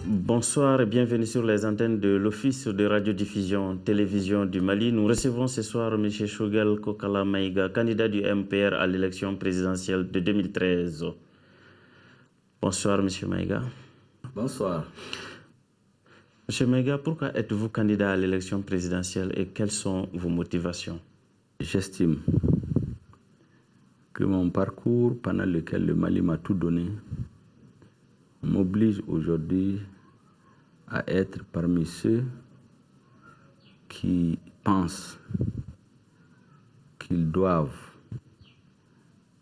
Bonsoir et bienvenue sur les antennes de l'Office de radiodiffusion télévision du Mali. Nous recevons ce soir M. Choguel Kokala Maïga, candidat du MPR à l'élection présidentielle de 2013. Bonsoir M. Maïga. Bonsoir. M. Maïga, pourquoi êtes-vous candidat à l'élection présidentielle et quelles sont vos motivations? J'estime que mon parcours pendant lequel le Mali m'a tout donné m'oblige aujourd'hui à être parmi ceux qui pensent qu'ils doivent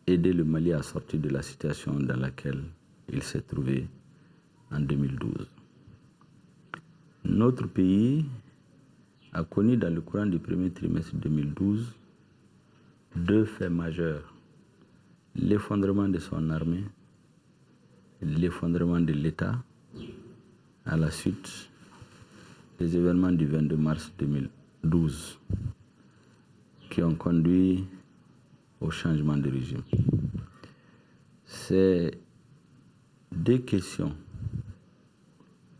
aider le Mali à sortir de la situation dans laquelle il s'est trouvé en 2012. Notre pays a connu dans le courant du premier trimestre 2012 deux faits majeurs: l'effondrement de son armée, l'effondrement de l'État à la suite des événements du 22 mars 2012 qui ont conduit au changement de régime. Ces deux questions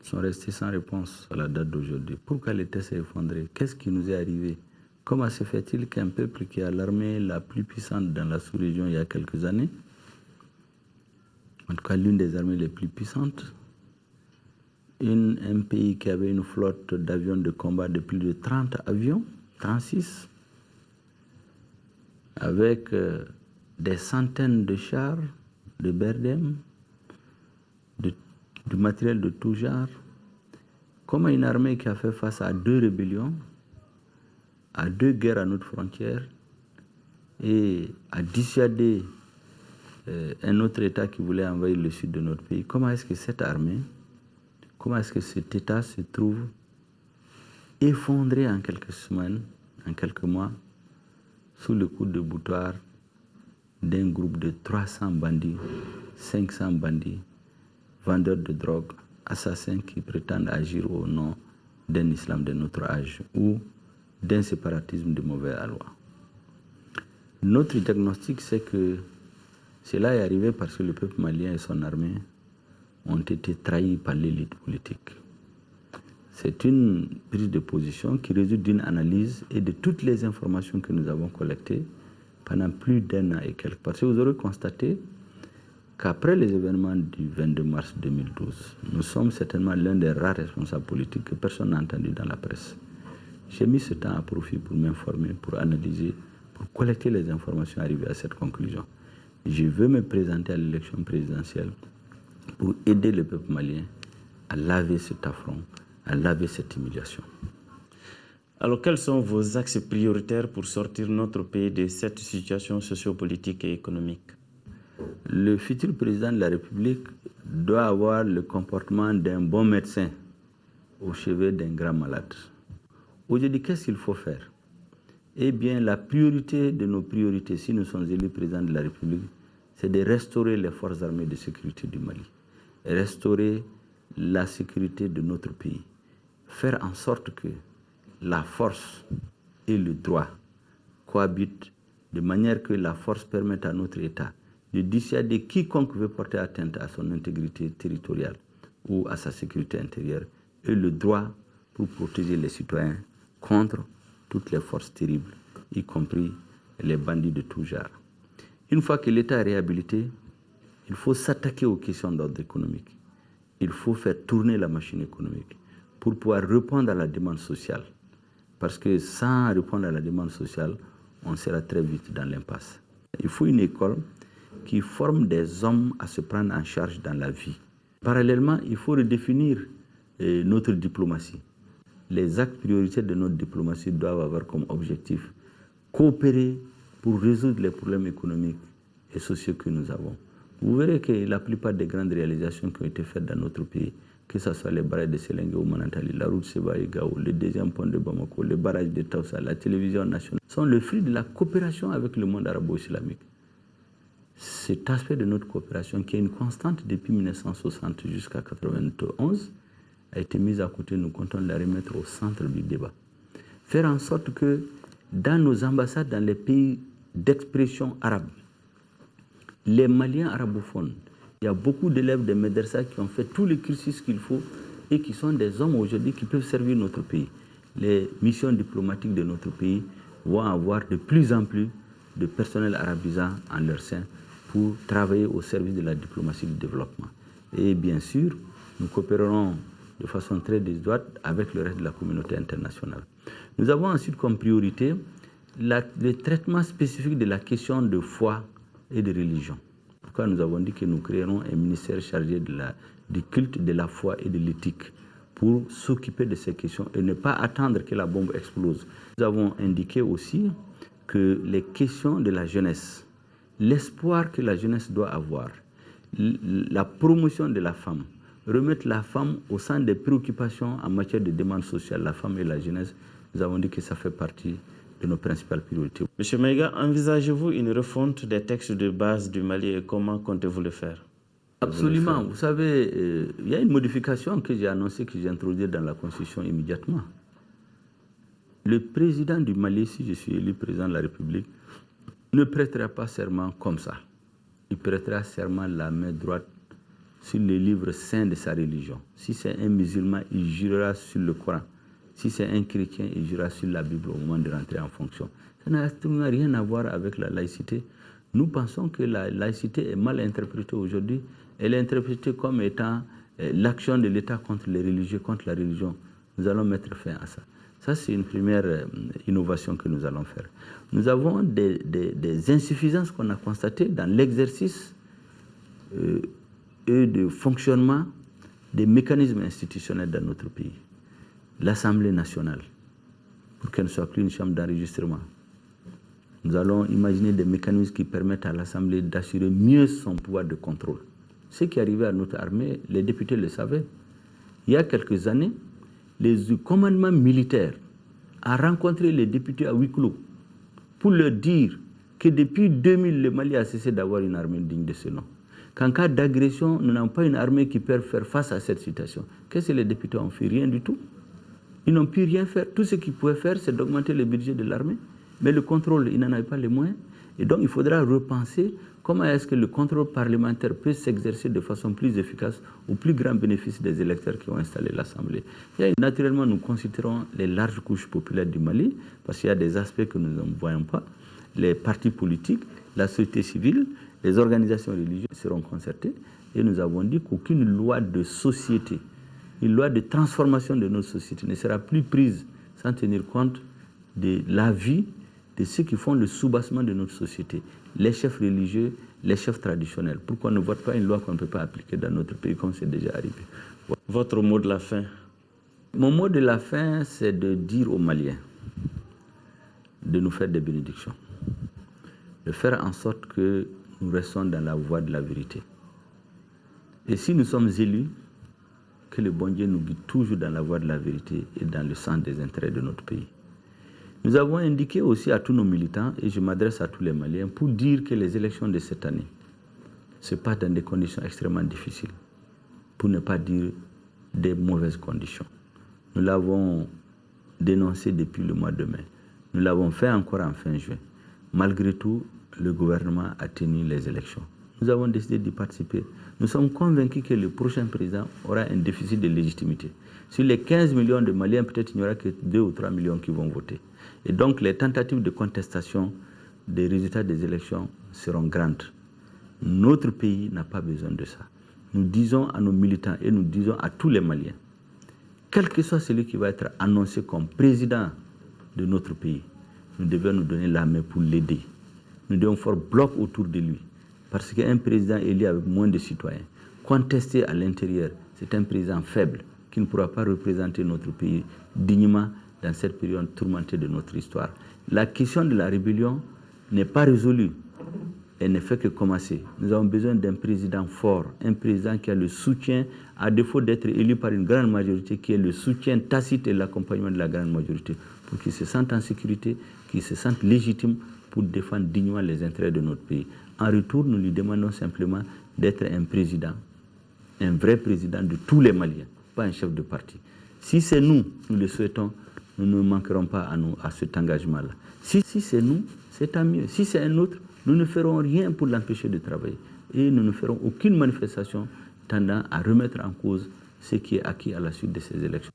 sont restées sans réponse à la date d'aujourd'hui. Pourquoi l'État s'est effondré? Qu'est-ce qui nous est arrivé? Comment se fait-il qu'un peuple qui a l'armée la plus puissante dans la sous-région il y a quelques années, en tout cas l'une des armées les plus puissantes, un pays qui avait une flotte d'avions de combat de plus de 30 avions, 36, avec des centaines de chars, de Berdem, du matériel de tout genre, comme une armée qui a fait face à 2 rébellions, à 2 guerres à notre frontière et à dissuader un autre État qui voulait envahir le sud de notre pays. Comment est-ce que cette armée, comment est-ce que cet État se trouve effondré en quelques semaines, en quelques mois, sous le coup de boutoir d'un groupe de 300 bandits, 500 bandits, vendeurs de drogue, assassins qui prétendent agir au nom d'un islam de notre âge ou d'un séparatisme de mauvaise loi. Notre diagnostic, c'est que cela est arrivé parce que le peuple malien et son armée ont été trahis par l'élite politique. C'est une prise de position qui résulte d'une analyse et de toutes les informations que nous avons collectées pendant plus d'1 an et quelques. Parce que vous aurez constaté qu'après les événements du 22 mars 2012, nous sommes certainement l'un des rares responsables politiques que personne n'a entendu dans la presse. J'ai mis ce temps à profit pour m'informer, pour analyser, pour collecter les informations arrivées à cette conclusion. Je veux me présenter à l'élection présidentielle pour aider le peuple malien à laver cet affront, à laver cette humiliation. Alors, quels sont vos axes prioritaires pour sortir notre pays de cette situation sociopolitique et économique? Le futur président de la République doit avoir le comportement d'un bon médecin au chevet d'un grand malade. Aujourd'hui, qu'est-ce qu'il faut faire? Eh bien, la priorité de nos priorités, si nous sommes élus président de la République, c'est de restaurer les forces armées de sécurité du Mali, restaurer la sécurité de notre pays, faire en sorte que la force et le droit cohabitent de manière que la force permette à notre État de dissuader quiconque veut porter atteinte à son intégrité territoriale ou à sa sécurité intérieure, et le droit pour protéger les citoyens contre toutes les forces terribles, y compris les bandits de tout genre. Une fois que l'État est réhabilité, il faut s'attaquer aux questions d'ordre économique. Il faut faire tourner la machine économique pour pouvoir répondre à la demande sociale. Parce que sans répondre à la demande sociale, on sera très vite dans l'impasse. Il faut une école qui forme des hommes à se prendre en charge dans la vie. Parallèlement, il faut redéfinir notre diplomatie. Les actes prioritaires de notre diplomatie doivent avoir comme objectif coopérer pour résoudre les problèmes économiques et sociaux que nous avons. Vous verrez que la plupart des grandes réalisations qui ont été faites dans notre pays, que ce soit les barrages de Sélengue ou Manantali, la route Seba-Gao, le deuxième pont de Bamako, le barrage de Taoussa, la télévision nationale, sont le fruit de la coopération avec le monde arabo-islamique. Cet aspect de notre coopération, qui est une constante depuis 1960 jusqu'à 1991, a été mise à côté. Nous comptons la remettre au centre du débat. Faire en sorte que dans nos ambassades, dans les pays d'expression arabe, les Maliens arabophones Il y a beaucoup d'élèves des médersa qui ont fait tous les cursus qu'il faut et qui sont des hommes aujourd'hui qui peuvent servir notre pays. Les missions diplomatiques de notre pays vont avoir de plus en plus de personnel arabisant en leur sein pour travailler au service de la diplomatie du développement. Et bien sûr, nous coopérerons de façon très désuète avec le reste de la communauté internationale. Nous avons ensuite comme priorité le traitement spécifique de la question de foi et de religion. Pourquoi nous avons dit que nous créerons un ministère chargé du culte, de la foi et de l'éthique pour s'occuper de ces questions et ne pas attendre que la bombe explose. Nous avons indiqué aussi que les questions de la jeunesse, l'espoir que la jeunesse doit avoir, la promotion de la femme, remettre la femme au centre des préoccupations en matière de demande sociale, la femme et la jeunesse, nous avons dit que ça fait partie de nos principales priorités. Monsieur Maïga, envisagez-vous une refonte des textes de base du Mali et comment comptez-vous le faire? Absolument. Vous savez, il y a une modification que j'ai annoncée, que j'ai introduite dans la Constitution immédiatement. Le président du Mali, si je suis élu président de la République, ne prêtera pas serment comme ça. Il prêtera serment la main droite sur les livres saints de sa religion. Si c'est un musulman, il jurera sur le Coran. Si c'est un chrétien, il jurera sur la Bible au moment de rentrer en fonction. Ça n'a absolument rien à voir avec la laïcité. Nous pensons que la laïcité est mal interprétée aujourd'hui. Elle est interprétée comme étant l'action de l'État contre les religieux, contre la religion. Nous allons mettre fin à ça. Ça, c'est une première innovation que nous allons faire. Nous avons des insuffisances qu'on a constatées dans l'exercice et de fonctionnement des mécanismes institutionnels dans notre pays. L'Assemblée nationale, pour qu'elle ne soit plus une chambre d'enregistrement. Nous allons imaginer des mécanismes qui permettent à l'Assemblée d'assurer mieux son pouvoir de contrôle. Ce qui arrivait à notre armée, les députés le savaient. Il y a quelques années, le commandement militaire a rencontré les députés à huis clos pour leur dire que depuis 2000, le Mali a cessé d'avoir une armée digne de ce nom. Qu'en cas d'agression, nous n'avons pas une armée qui peut faire face à cette situation. Qu'est-ce que les députés ont fait? Rien du tout. Ils n'ont pu rien faire. Tout ce qu'ils pouvaient faire, c'est d'augmenter le budget de l'armée. Mais le contrôle, ils n'en avaient pas les moyens. Et donc, il faudra repenser comment est-ce que le contrôle parlementaire peut s'exercer de façon plus efficace au plus grand bénéfice des électeurs qui ont installé l'Assemblée. Et naturellement, nous considérons les larges couches populaires du Mali, parce qu'il y a des aspects que nous ne voyons pas. Les partis politiques, la société civile, les organisations religieuses seront concertées. Et nous avons dit qu'aucune loi de société, une loi de transformation de notre société ne sera plus prise sans tenir compte de la vie de ceux qui font le soubassement de notre société, les chefs religieux, les chefs traditionnels. Pourquoi on ne vote pas une loi qu'on ne peut pas appliquer dans notre pays comme c'est déjà arrivé? Votre mot de la fin? Mon mot de la fin, c'est de dire aux Maliens de nous faire des bénédictions, de faire en sorte que nous restons dans la voie de la vérité. Et si nous sommes élus, que le bon Dieu nous guide toujours dans la voie de la vérité et dans le sens des intérêts de notre pays. Nous avons indiqué aussi à tous nos militants, et je m'adresse à tous les Maliens, pour dire que les élections de cette année se passent dans des conditions extrêmement difficiles, pour ne pas dire des mauvaises conditions. Nous l'avons dénoncé depuis le mois de mai. Nous l'avons fait encore en fin juin. Malgré tout, le gouvernement a tenu les élections. Nous avons décidé d'y participer. Nous sommes convaincus que le prochain président aura un déficit de légitimité. Sur les 15 millions de Maliens, peut-être il n'y aura que 2 ou 3 millions qui vont voter. Et donc les tentatives de contestation des résultats des élections seront grandes. Notre pays n'a pas besoin de ça. Nous disons à nos militants et nous disons à tous les Maliens, quel que soit celui qui va être annoncé comme président de notre pays, nous devons nous donner la main pour l'aider. Nous devons faire bloc autour de lui. Parce qu'un président élu avec moins de citoyens, contesté à l'intérieur, c'est un président faible qui ne pourra pas représenter notre pays dignement dans cette période tourmentée de notre histoire. La question de la rébellion n'est pas résolue. Elle ne fait que commencer. Nous avons besoin d'un président fort, un président qui a le soutien, à défaut d'être élu par une grande majorité, qui ait le soutien tacite et l'accompagnement de la grande majorité, pour qu'il se sente en sécurité, qu'il se sente légitime pour défendre dignement les intérêts de notre pays. En retour, nous lui demandons simplement d'être un président, un vrai président de tous les Maliens, pas un chef de parti. Si c'est nous le souhaitons, nous ne manquerons pas à cet engagement-là. Si c'est nous, c'est tant mieux. Si c'est un autre, nous ne ferons rien pour l'empêcher de travailler. et nous ne ferons aucune manifestation tendant à remettre en cause ce qui est acquis à la suite de ces élections.